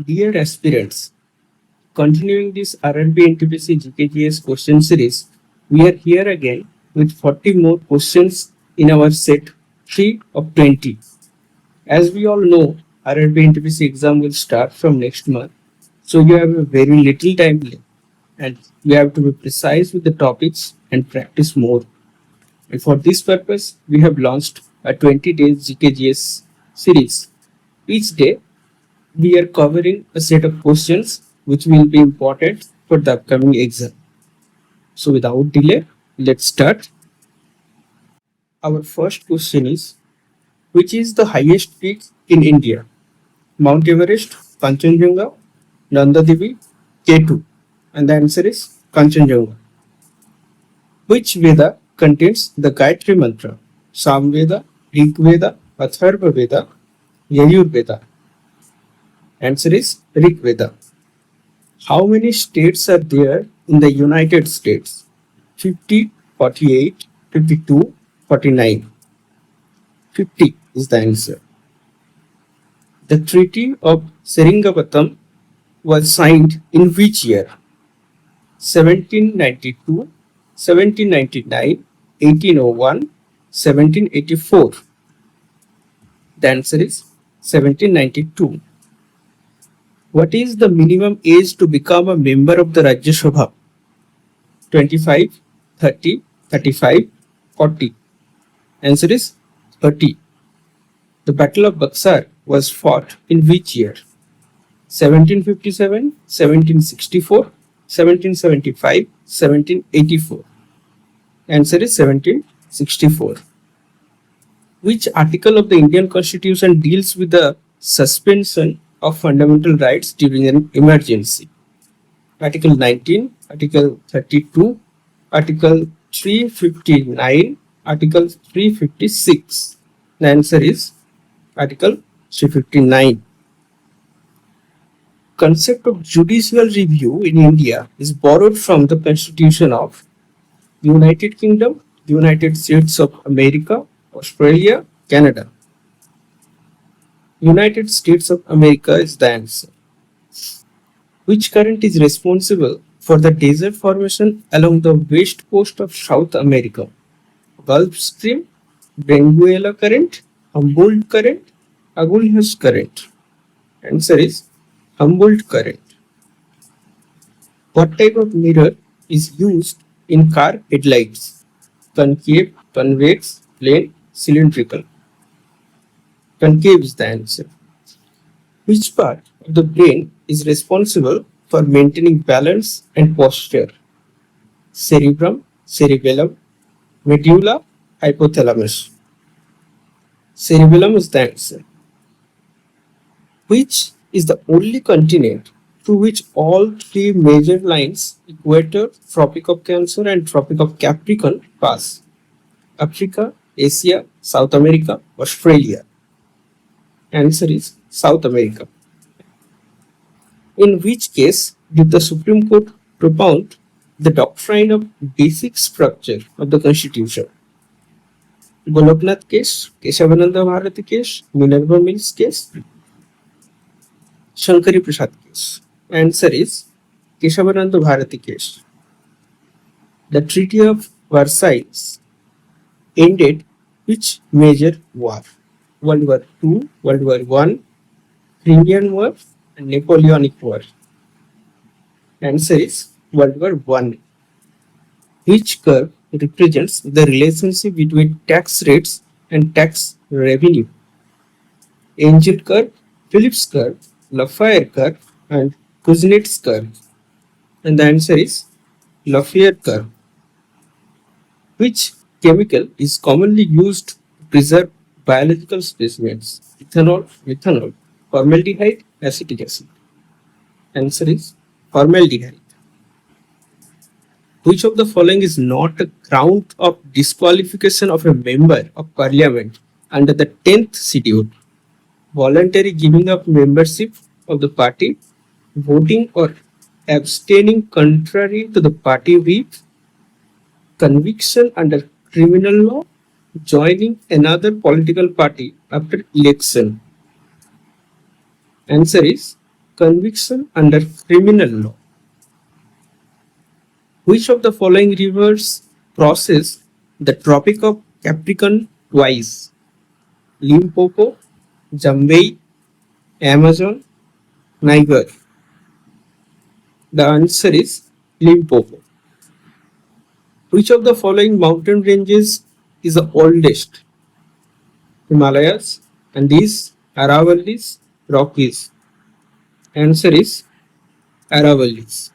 Dear aspirants, continuing this RRB NTPC GKGS question series, we are here again with 40 more questions in our set 3 of 20. As we all know, RRB NTPC exam will start from next month, so you have a very little time left and you have to be precise with the topics and practice more. And for this purpose, we have launched a 20 days GKGS series. Each day, we are covering a set of questions which will be important for the upcoming exam. So without delay, let's start. Our first question is, which is the highest peak in India? Mount Everest, Kanchenjunga, Nanda Devi, K2. And the answer is Kanchenjunga. Which Veda contains the Gayatri Mantra? Samveda, Rig Veda, Atharva Veda, Yajur Veda. Answer is Rig Veda. How many states are there in the United States? 50, 48, 52, 49. 50 is the answer. The Treaty of Seringapatam was signed in which year? 1792, 1799, 1801, 1784. The answer is 1792. What is the minimum age to become a member of the Rajya Sabha? 25, 30, 35, 40. Answer is 30. The Battle of Buxar was fought in which year? 1757, 1764, 1775, 1784. Answer is 1764. Which article of the Indian Constitution deals with the suspension of fundamental rights during an emergency? Article 19, Article 32, Article 359, Article 356. The answer is Article 359. Concept of judicial review in India is borrowed from the Constitution of United Kingdom, United States of America, Australia, Canada. United States of America is the answer. Which current is responsible for the desert formation along the west coast of South America? Gulf Stream, Benguela current, Humboldt current, Agulhas current. Answer is Humboldt current. What type of mirror is used in car headlights? Concave, convex, plane, cylindrical. Concave is the answer. Which part of the brain is responsible for maintaining balance and posture? Cerebrum, cerebellum, medulla, hypothalamus. Cerebellum is the answer. Which is the only continent through which all three major lines, equator, Tropic of Cancer and Tropic of Capricorn, pass? Africa, Asia, South America, Australia. Answer is South America. In which case did the Supreme Court propound the doctrine of basic structure of the Constitution? Goloknath case, Keshavananda Bharati case, Minerva Mills case, Shankari Prasad case. Answer is Keshavananda Bharati case. The Treaty of Versailles ended which major war? World War II, World War I, Crimean War, and Napoleonic War. Answer is World War I. Which curve represents the relationship between tax rates and tax revenue? Angel curve, Phillips curve, Lafayette curve, and Kuznets curve. And the answer is Lafayette curve. Which chemical is commonly used to preserve biological specimens? Ethanol, methanol, formaldehyde, acetic acid. Answer is formaldehyde. Which of the following is not a ground of disqualification of a member of parliament under the 10th schedule? Voluntary giving up membership of the party, voting or abstaining contrary to the party whip, conviction under criminal law, joining another political party after election. Answer is conviction under criminal law. Which of the following rivers crosses the Tropic of Capricorn twice? Limpopo, Jambey, Amazon, Niger. The answer is Limpopo. Which of the following mountain ranges is the oldest? Himalayas, Andes, Aravallis, Rockies. Answer is Aravallis.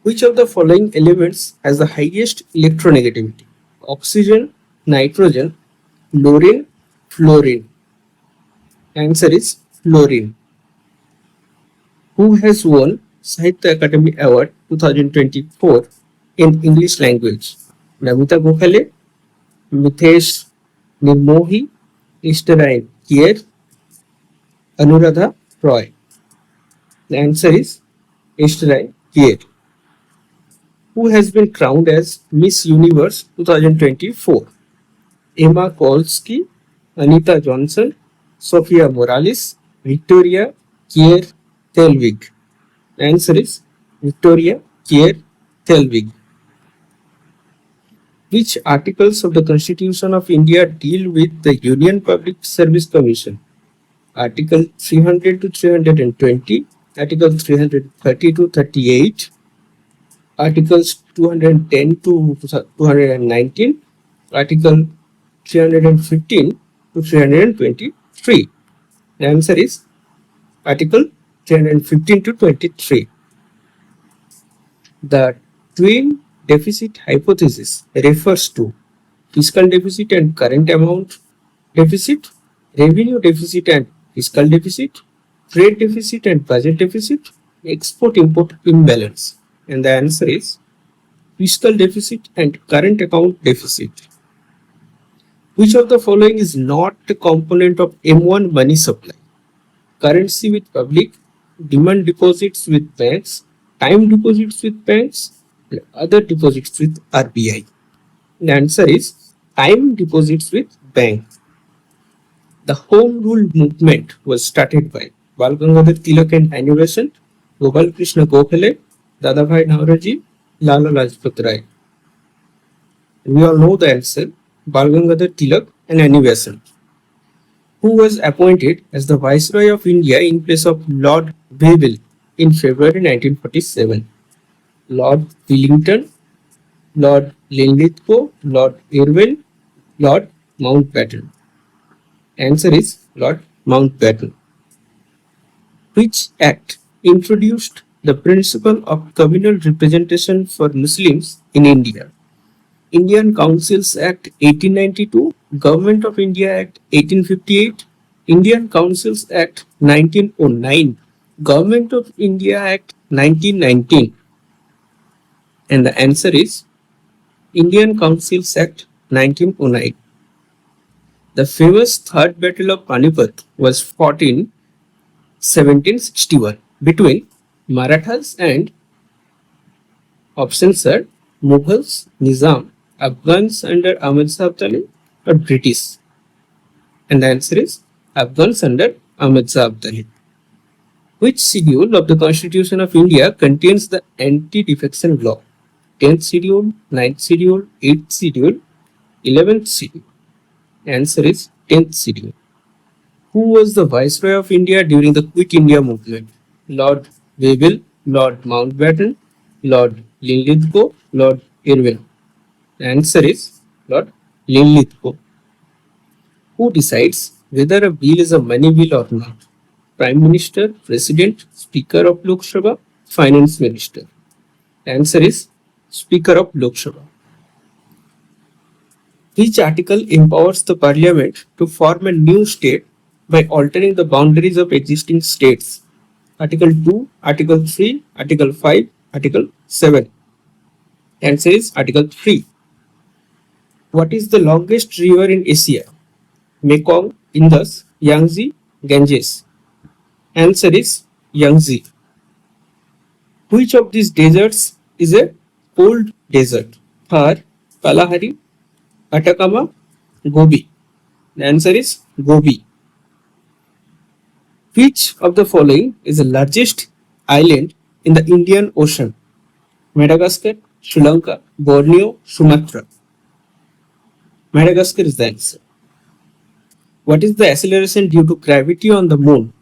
Which of the following elements has the highest electronegativity? Oxygen, nitrogen, chlorine, fluorine. Answer is fluorine. Who has won Sahitya Academy Award 2024 in English language? Namita Gokhale, Mitesh Nirmohi, Ishtarai Kier, Anuradha Roy. The answer is Ishtarai Kier. Who has been crowned as Miss Universe 2024? Emma Kolsky, Anita Johnson, Sophia Morales, Victoria Kier Thelwig. The answer is Victoria Kier Thelwig. Which articles of the Constitution of India deal with the Union Public Service Commission? Article 300 to 320, Article 330 to 38, Articles 210 to 219, Article 315 to 323. The answer is Article 315 to 23. The twin deficit hypothesis refers to fiscal deficit and current amount deficit, revenue deficit and fiscal deficit, trade deficit and budget deficit, export-import imbalance. And the answer is fiscal deficit and current account deficit. Which of the following is not a component of M1 money supply? Currency with public, demand deposits with banks, time deposits with banks, and other deposits with RBI. The answer is time deposits with banks. The Home Rule movement was started by Bal Gangadhar Tilak and Anniversary, Gopal Krishna Gokhale, Dadabhai Naoroji, Lala Lajpat Rai. We all know the answer, Bal Gangadhar Tilak and Anniversary. Who was appointed as the Viceroy of India in place of Lord Wavell in February 1947? Lord Wellington, Lord Linlithgow, Lord Irwin, Lord Mountbatten. Answer is Lord Mountbatten. Which act introduced the principle of communal representation for Muslims in India? Indian Councils Act 1892, Government of India Act 1858, Indian Councils Act 1909, Government of India Act 1919. And the answer is Indian Councils Act 1909. The famous Third Battle of Panipat was fought in 1761 between Marathas and options are Mughals, Nizam, Afghans under Ahmad Shah Abdali or British. And the answer is Afghans under Ahmad Shah Abdali. Which schedule of the Constitution of India contains the anti-defection law? 10th schedule, 9th schedule, 8th schedule, 11th schedule. Answer is 10th schedule. Who was the Viceroy of India during the Quit India movement? Lord Wavell, Lord Mountbatten, Lord Linlithgow, Lord Irwin. The answer is Lord Linlithgow. Who decides whether a bill is a money bill or not? Prime Minister, President, Speaker of Lok Sabha, Finance Minister. The answer is Speaker of Lok Sabha. Which article empowers the Parliament to form a new state by altering the boundaries of existing states? Article 2, Article 3, Article 5, Article 7. Answer is Article 3. What is the longest river in Asia? Mekong, Indus, Yangtze, Ganges. Answer is Yangtze. Which of these deserts is a cold desert? Thar, Kalahari, Atacama, Gobi. The answer is Gobi. Which of the following is the largest island in the Indian Ocean? Madagascar, Sri Lanka, Borneo, Sumatra. Madagascar is the answer. What is the acceleration due to gravity on the moon?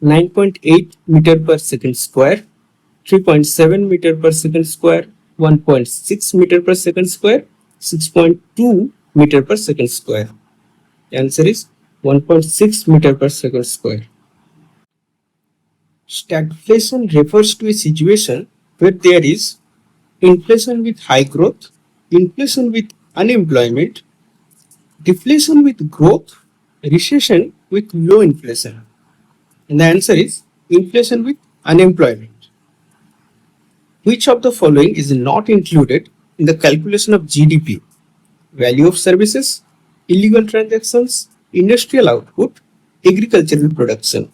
9.8 meter per second square, 3.7 meter per second square, 1.6 meter per second square, 6.2 meter per second square. The answer is 1.6 meter per second square. Stagflation refers to a situation where there is inflation with high growth, inflation with unemployment, deflation with growth, recession with low inflation. And the answer is inflation with unemployment. Which of the following is not included in the calculation of GDP? Value of services, illegal transactions, industrial output, agricultural production.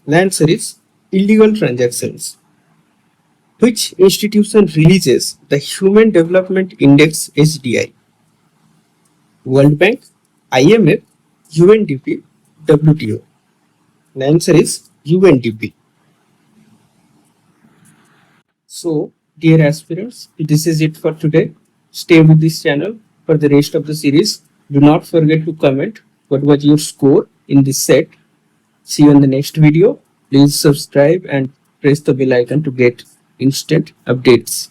The answer is illegal transactions. Which institution releases the Human Development Index HDI? World Bank, IMF, UNDP, WTO. The answer is UNDP. So, dear aspirants, this is it for today. Stay with this channel for the rest of the series. Do not forget to comment what was your score in this set. See you in the next video. Please subscribe and press the bell icon to get instant updates.